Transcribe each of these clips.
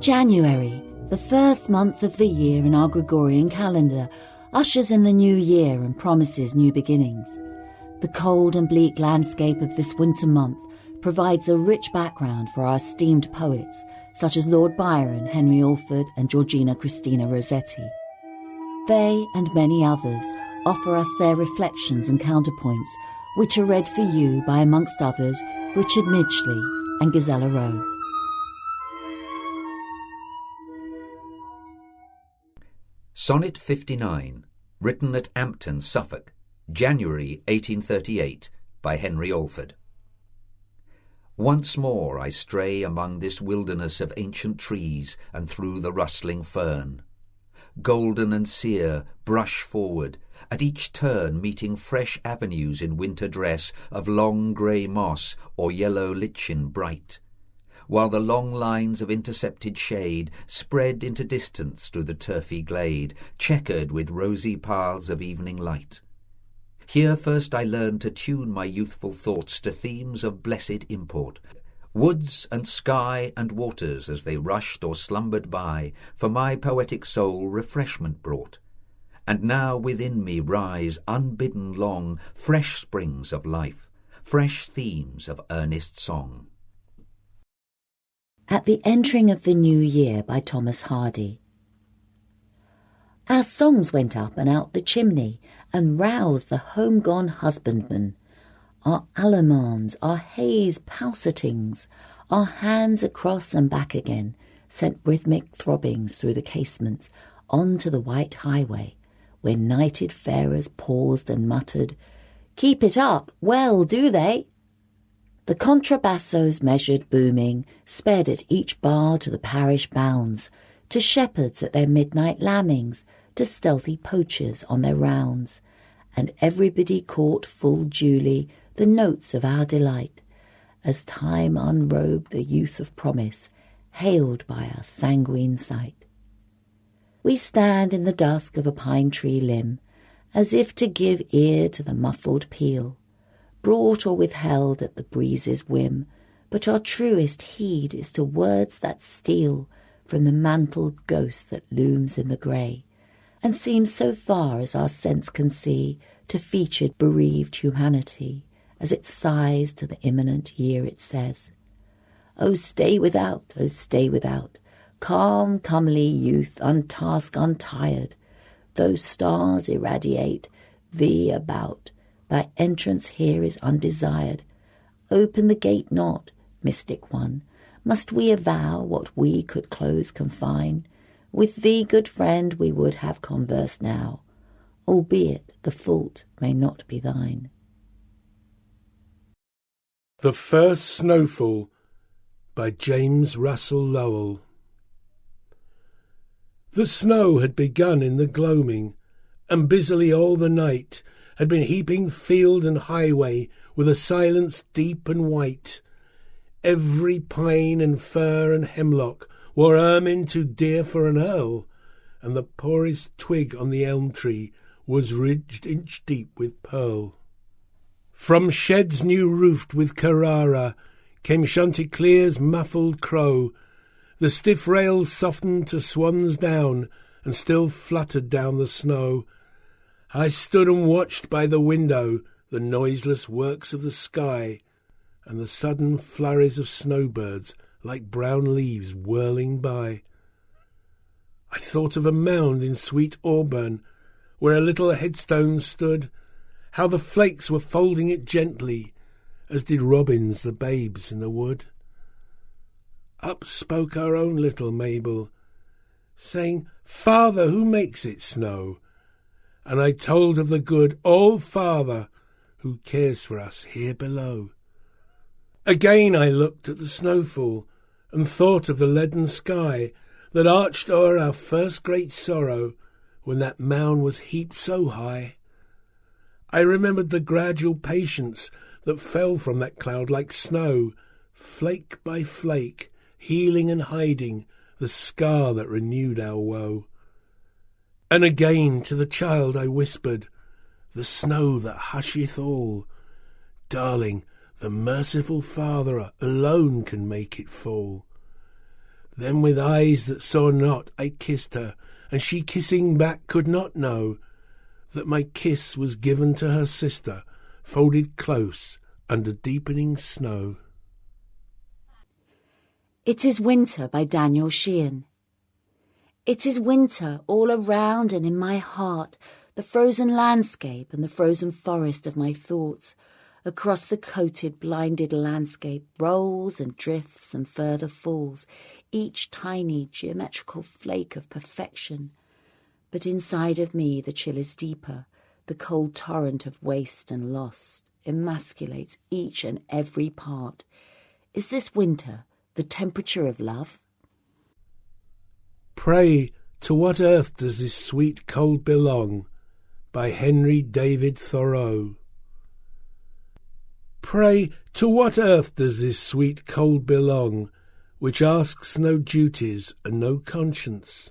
January, the first month of the year in our Gregorian calendar, ushers in the new year and promises new beginnings. The cold and bleak landscape of this winter month provides a rich background for our esteemed poets, such as Lord Byron, Henry Alford and Georgina Christina Rossetti. They and many others offer us their reflections and counterpoints, which are read for you by, amongst others, Richard Midgley and Gisela Rowe. Sonnet 59, written at Ampton, Suffolk, January 1838, by Henry Alford. Once more I stray among this wilderness of ancient trees and through the rustling fern. Golden and sere, brush forward, at each turn meeting fresh avenues in winter dress of long grey moss or yellow lichen bright, while the long lines of intercepted shade spread into distance through the turfy glade, checkered with rosy paths of evening light. Here first I learned to tune my youthful thoughts to themes of blessed import. Woods and sky and waters as they rushed or slumbered by, for my poetic soul refreshment brought. And now within me rise, unbidden long, fresh springs of life, fresh themes of earnest song. At the Entering of the New Year by Thomas Hardy. Our songs went up and out the chimney and roused the home-gone husbandman. Our allemans, our haze pousitings, our hands across and back again sent rhythmic throbbings through the casements on to the white highway, where nighted farers paused and muttered, "Keep it up, well do they?" The contrabassos measured booming sped at each bar to the parish bounds, to shepherds at their midnight lambings, to stealthy poachers on their rounds, and everybody caught full duly the notes of our delight, as time unrobed the youth of promise, hailed by our sanguine sight. We stand in the dusk of a pine-tree limb, as if to give ear to the muffled peal, brought or withheld at the breeze's whim, but our truest heed is to words that steal from the mantled ghost that looms in the grey, and seems so far as our sense can see to featured bereaved humanity, as it sighs to the imminent year it says, "O stay without, calm, comely youth, untasked, untired, those stars irradiate thee about, thy entrance here is undesired. Open the gate not, mystic one, must we avow what we could close confine? With thee, good friend, we would have converse now, albeit the fault may not be thine." The First Snowfall by James Russell Lowell. The snow had begun in the gloaming, and busily all the night had been heaping field and highway with a silence deep and white. Every pine and fir and hemlock wore ermine too dear for an earl, and the poorest twig on the elm tree was ridged inch deep with pearl. From sheds new roofed with Carrara came Chanticleer's muffled crow. The stiff rails softened to swan's down and still fluttered down the snow. I stood and watched by the window the noiseless works of the sky, and the sudden flurries of snowbirds like brown leaves whirling by. I thought of a mound in sweet Auburn, where a little headstone stood, how the flakes were folding it gently, as did robins the babes in the wood. Up spoke our own little Mabel, saying, "Father, who makes it snow?" And I told of the good All-Father who cares for us here below. Again I looked at the snowfall and thought of the leaden sky that arched o'er our first great sorrow when that mound was heaped so high. I remembered the gradual patience that fell from that cloud like snow, flake by flake, healing and hiding the scar that renewed our woe. And again to the child I whispered, "The snow that husheth all, darling, the merciful Father alone can make it fall. Then with eyes that saw not I kissed her, and she kissing back could not know that my kiss was given to her sister, folded close under deepening snow. It is Winter by Daniel Sheehan. It is winter all around and in my heart, the frozen landscape and the frozen forest of my thoughts. Across the coated, blinded landscape rolls and drifts and further falls, each tiny geometrical flake of perfection. But inside of me the chill is deeper, the cold torrent of waste and loss emasculates each and every part. Is this winter the temperature of love? Pray, to what earth does this sweet cold belong? By Henry David Thoreau. Pray, to what earth does this sweet cold belong, which asks no duties and no conscience?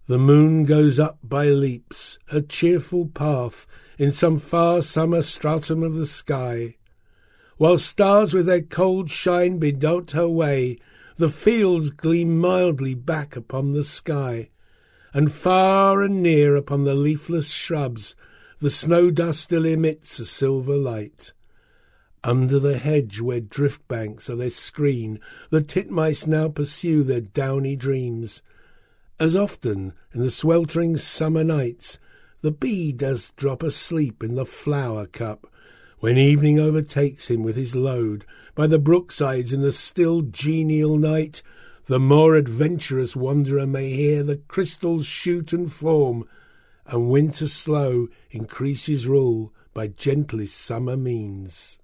The moon goes up by leaps, her cheerful path in some far summer stratum of the sky, while stars with their cold shine bedot her way. The fields gleam mildly back upon the sky, and far and near upon the leafless shrubs the snow dust still emits a silver light. Under the hedge where drift banks are their screen, the titmice now pursue their downy dreams. As often in the sweltering summer nights the bee does drop asleep in the flower cup, when evening overtakes him with his load by the brooksides in the still genial night. The more adventurous wanderer may hear the crystals shoot and form, and winter slow increase his rule by gentlest summer means.